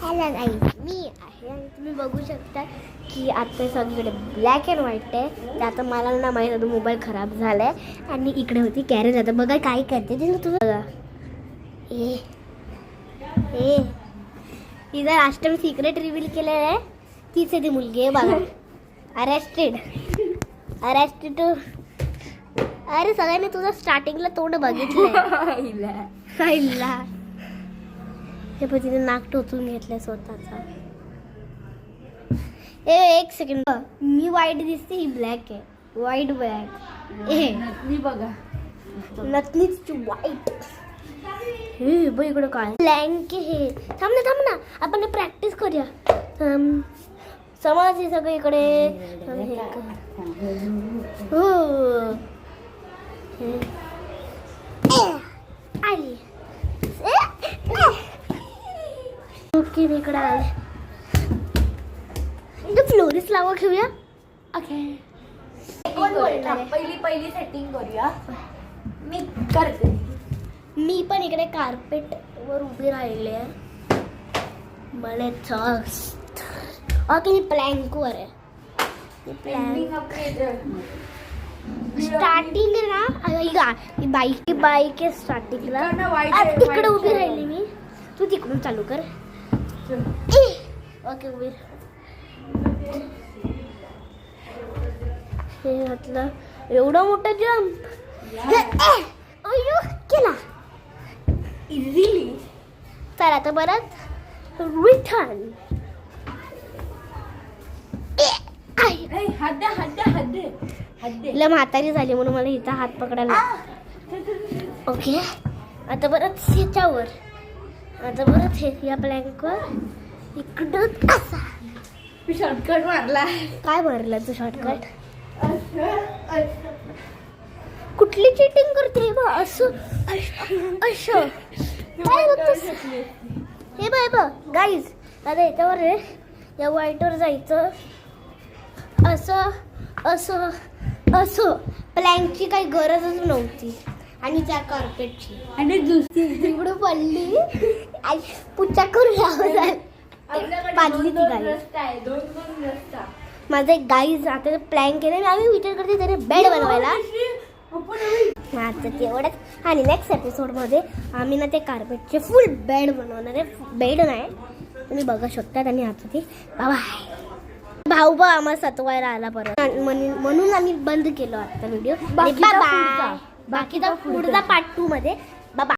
Hello guys, मी आहे आणि तुम्ही बघू शकता की आता सगळीकडे ब्लॅक अँड व्हाईट आहे. तर आता मला ना माहीत होतं मोबाईल खराब झाला आहे आणि इकडे होती कॅरेज. आता बघा काय करते ते तुझं बघा. तिचा अष्टम सिक्रेट रिव्हील केलेलं आहे. तीच आहे ती मुलगी आहे बघा. Arrested too. अरे सगळ्यांनी तुझं स्टार्टिंगला तोंड बघितलं. हे पण तिने नाक टोचून घेतलंय स्वतःचा. एक सेकंड, मी वाईट दिसते, ही ब्लॅक आहे. वाईट ब्लॅक नथनी बघा. नथनीच वाईट. हे बघ इकडं काय ब्लँक हे. थांब ना आपण प्रॅक्टिस करूया. समज हे सगळं इकडे. हो आली. ओके इकडे आले. फ्लोरिस लावा घेऊया. ओके पहिली सेटिंग करूया. मी करते. मी पण इकडे कार्पेट वर उभी राहिले. मला ओके मी प्लॅंक वर आहे. स्टार्टिंग ना बाईक आहे स्टार्टिंगला. तिकडे उभी राहिली मी. तू तिकडून चालू कर. ओके उभी. हे घातलं. एवढा मोठा जम्प केला इझिली. चला आता परत रिटर्न. म्हातारी झाली म्हणून मला हिचा हात पकडायला. ओके आता परत ह्याच्यावर. आता परत हे या प्लॅंकवर इकडं असा. शॉर्टकट मारला. काय मारला तू शॉर्टकट? कुठली चिटिंग करते बा? असं काय होतं? हे बाय बघ गाईज, आता याच्यावर आहे, या व्हाईटवर जायचं. असं असं असं प्लॅंकची काही गरजच नव्हती. आणि त्या कार्पेटची आणि दुसरी तिकडं पडली आणि पुच्चा करून पाडली ती गाई. माझा एक गाईज आता प्लॅन केलं. आम्ही विचार करते त्याने बेड बनवायला. आता तेवढंच. आणि नेक्स्ट एपिसोडमध्ये आम्ही ना ते कार्पेटचे फुल बेड बनवणार आहे. बेड नाही तुम्ही बघू शकतात. आणि आता ते भाऊ आम्हाला सतवायला आला परत म्हणून आम्ही बंद केलो आता व्हिडिओ. बाकीचा पुढचा पार्ट 2 मध्ये. बाबा.